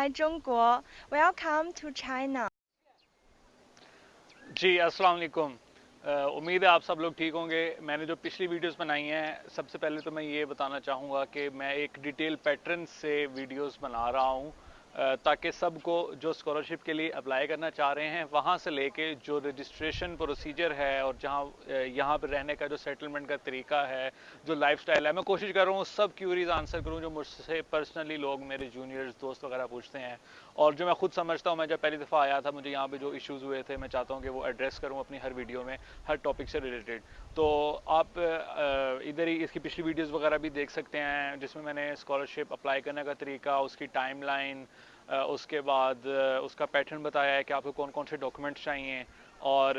来中国，Welcome to China。जी अस्सलाम वालेकुम। उम्मीद है आप सब लोग ठीक होंगे। मैंने जो पिछली वीडियोस बनाई हैं, सबसे पहले तो मैं ये बताना चाहूँगा कि मैं एक डिटेल पैटर्न से वीडियोस बना रहा हूँ, ताकि सबको जो स्कॉलरशिप के लिए अप्लाई करना चाह रहे हैं वहाँ से लेके जो रजिस्ट्रेशन प्रोसीजर है और जहाँ यहाँ पर रहने का जो सेटलमेंट का तरीका है, जो लाइफस्टाइल है, मैं कोशिश कर रहा हूँ सब क्यूरीज आंसर करूँ जो मुझसे पर्सनली लोग, मेरे जूनियर्स दोस्त वगैरह पूछते हैं, और जो मैं खुद समझता हूँ। मैं जब पहली दफ़ा आया था, मुझे यहाँ पे जो इश्यूज़ हुए थे, मैं चाहता हूँ कि वो एड्रेस करूँ अपनी हर वीडियो में, हर टॉपिक से रिलेटेड। तो आप इधर ही इसकी पिछली वीडियोस वगैरह भी देख सकते हैं, जिसमें मैंने स्कॉलरशिप अप्लाई करने का तरीका, उसकी टाइमलाइन, उसके बाद उसका पैटर्न बताया है कि आपको कौन कौन से डॉक्यूमेंट्स चाहिए, और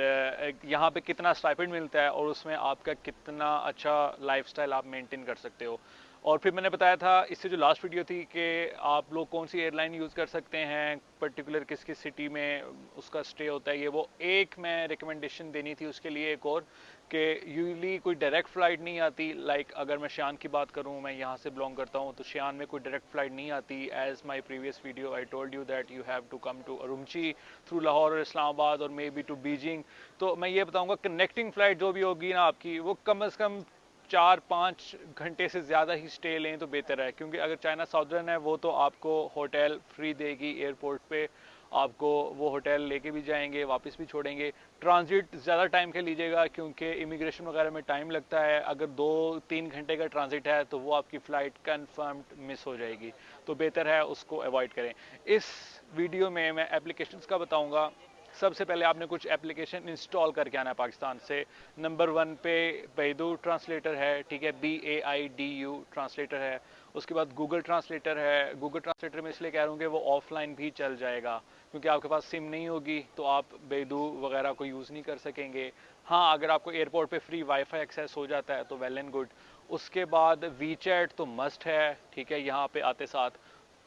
यहाँ पे कितना स्टाइपेंड मिलता है, और उसमें आपका कितना अच्छा लाइफस्टाइल आप मेंटेन कर सकते हो। और फिर मैंने बताया था इससे जो लास्ट वीडियो थी कि आप लोग कौन सी एयरलाइन यूज़ कर सकते हैं, पर्टिकुलर किस किस सिटी में उसका स्टे होता है। ये वो एक मैं रिकमेंडेशन देनी थी उसके लिए, एक और कि यूजली कोई डायरेक्ट फ़्लाइट नहीं आती। लाइक अगर मैं शियान की बात करूं, मैं यहाँ से बिलोंग करता हूँ, तो शियान में कोई डायरेक्ट फ़्लाइट नहीं आती। As my previous video I told you that you have to come to Urumqi through Lahore और इस्लामाबाद और मे बी टू बीजिंग। तो मैं ये बताऊँगा कनेक्टिंग फ़्लाइट जो भी होगी ना आपकी, वो कम अज़ कम 4-5 घंटे से ज़्यादा ही स्टे लें तो बेहतर है, क्योंकि अगर चाइना साउदर्न है वो तो आपको होटल फ्री देगी एयरपोर्ट पे, आपको वो होटल लेके भी जाएंगे, वापस भी छोड़ेंगे। ट्रांजिट ज़्यादा टाइम का लीजिएगा, क्योंकि इमिग्रेशन वगैरह में टाइम लगता है। अगर 2-3 घंटे का ट्रांजिट है तो वो आपकी फ़्लाइट कन्फर्म्ड मिस हो जाएगी, तो बेहतर है उसको अवॉइड करें। इस वीडियो में मैं एप्लीकेशंस का बताऊंगा। सबसे पहले आपने कुछ एप्लीकेशन इंस्टॉल करके आना है पाकिस्तान से। नंबर 1 पे बैदू ट्रांसलेटर है, ठीक है, BAIDU ट्रांसलेटर है। उसके बाद गूगल ट्रांसलेटर है। गूगल ट्रांसलेटर में इसलिए कह रहा हूँ कि वो ऑफलाइन भी चल जाएगा, क्योंकि आपके पास सिम नहीं होगी तो आप बैदू वगैरह को यूज़ नहीं कर सकेंगे। हाँ, अगर आपको एयरपोर्ट पे फ्री वाईफाई एक्सेस हो जाता है तो वेल एंड गुड। उसके बाद वी चैट तो मस्ट है, ठीक है, यहाँ पे आते साथ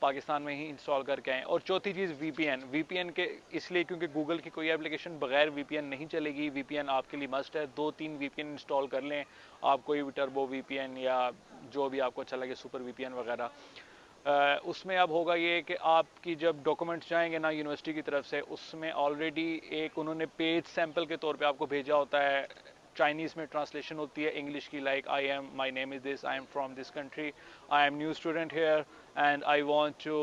पाकिस्तान में ही इंस्टॉल करके आएँ। और चौथी चीज़ वीपीएन के इसलिए क्योंकि गूगल की कोई एप्लीकेशन बगैर वीपीएन नहीं चलेगी। वीपीएन आपके लिए मस्ट है। 2-3 वीपीएन इंस्टॉल कर लें आप, कोई भी टर्बो वीपीएन या जो भी आपको अच्छा लगे, सुपर वीपीएन वगैरह। उसमें अब होगा ये कि आपकी जब डॉक्यूमेंट्स जाएंगे ना यूनिवर्सिटी की तरफ से, उसमें ऑलरेडी एक उन्होंने पेज सैंपल के तौर पे आपको भेजा होता है। चाइनीज़ में ट्रांसलेशन होती है इंग्लिश की, like I am, my name is this, I am from this country, I am new student here and I want to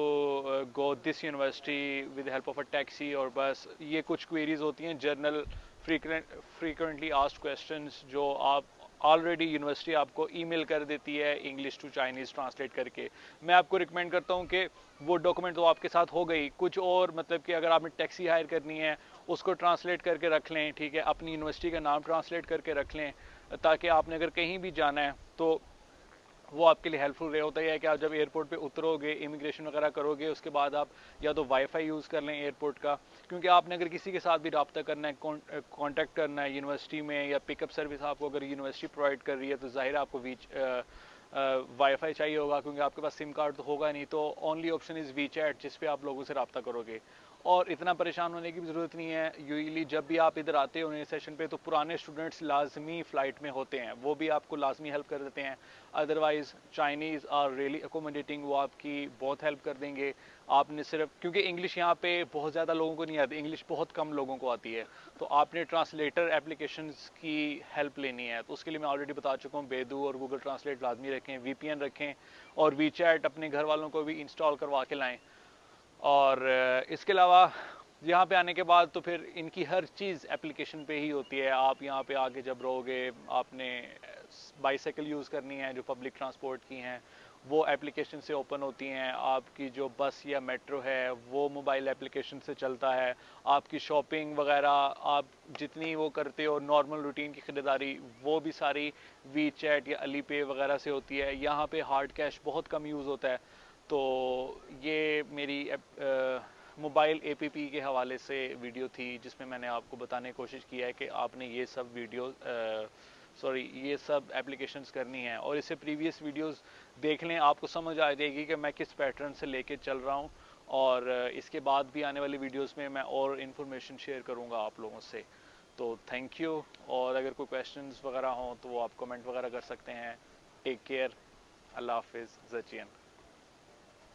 go this university with help of a taxi और bus. ये कुछ queries होती हैं general, frequently asked questions, जो आप already university आपको email कर देती है इंग्लिश टू चाइनीज़ ट्रांसलेट करके। मैं आपको रिकमेंड करता हूँ कि वो डॉक्यूमेंट तो आपके साथ हो गई, कुछ और मतलब कि अगर आपने टैक्सी हायर करनी है उसको ट्रांसलेट करके रख लें, ठीक है, अपनी यूनिवर्सिटी का नाम ट्रांसलेट करके रख लें, ताकि आपने अगर कहीं भी जाना है तो वो आपके लिए हेल्पफुल रहे। होता ही है कि आप जब एयरपोर्ट पे उतरोगे, इमिग्रेशन वगैरह करोगे, उसके बाद आप या तो वाईफाई यूज़ कर लें एयरपोर्ट का, क्योंकि आपने अगर किसी के साथ भी रब्ता करना है, कांटेक्ट करना है यूनिवर्सिटी में, या पिकअप सर्विस आपको अगर यूनिवर्सिटी प्रोवाइड कर रही है, तो ज़ाहिर है आपको वाईफाई चाहिए होगा, क्योंकि आपके पास सिम कार्ड तो होगा नहीं। तो only option is WeChat, जिस पे आप लोगों से रब्ता करोगे। और इतना परेशान होने की भी ज़रूरत नहीं है। यूजली जब भी आप इधर आते हो नए सेशन पे, तो पुराने स्टूडेंट्स लाजमी फ़्लाइट में होते हैं, वो भी आपको लाजमी हेल्प कर देते हैं। Otherwise Chinese are really accommodating, वो आपकी बहुत हेल्प कर देंगे। आपने सिर्फ, क्योंकि इंग्लिश यहाँ पे बहुत ज़्यादा लोगों को नहीं आती, इंग्लिश बहुत कम लोगों को आती है, तो आपने ट्रांसलेटर एप्लीकेशंस की हेल्प लेनी है। तो उसके लिए मैं ऑलरेडी बता चुका हूँ, बैदू और गूगल ट्रांसलेट लाजमी रखें, वीपीएन रखें, और वी चैट अपने घर वालों को भी इंस्टॉल करवा के लाएँ। और इसके अलावा यहाँ पे आने के बाद तो फिर इनकी हर चीज़ एप्लीकेशन पे ही होती है। आप यहाँ पे आके जब रहोगे, आपने बाईसाइकिल यूज़ करनी है जो पब्लिक ट्रांसपोर्ट की हैं, वो एप्लीकेशन से ओपन होती हैं। आपकी जो बस या मेट्रो है वो मोबाइल एप्लीकेशन से चलता है। आपकी शॉपिंग वगैरह आप जितनी वो करते हो नॉर्मल रूटीन की ख़रीदारी, वो भी सारी वी चैट या अली पे वगैरह से होती है। यहाँ पे हार्ड कैश बहुत कम यूज़ होता है। तो ये मेरी मोबाइल एपीपी के हवाले से वीडियो थी, जिसमें मैंने आपको बताने की कोशिश की है कि आपने ये सब ये सब एप्लीकेशंस करनी है। और इससे प्रीवियस वीडियोस देख लें, आपको समझ आ जाएगी कि मैं किस पैटर्न से लेके चल रहा हूँ। और इसके बाद भी आने वाली वीडियोस में मैं और इन्फॉर्मेशन शेयर करूँगा आप लोगों से। तो थैंक यू। और अगर कोई क्वेश्चंस वगैरह हों तो वो आप कमेंट वगैरह कर सकते हैं। Take care. अल्लाह हाफिज़। जचियन।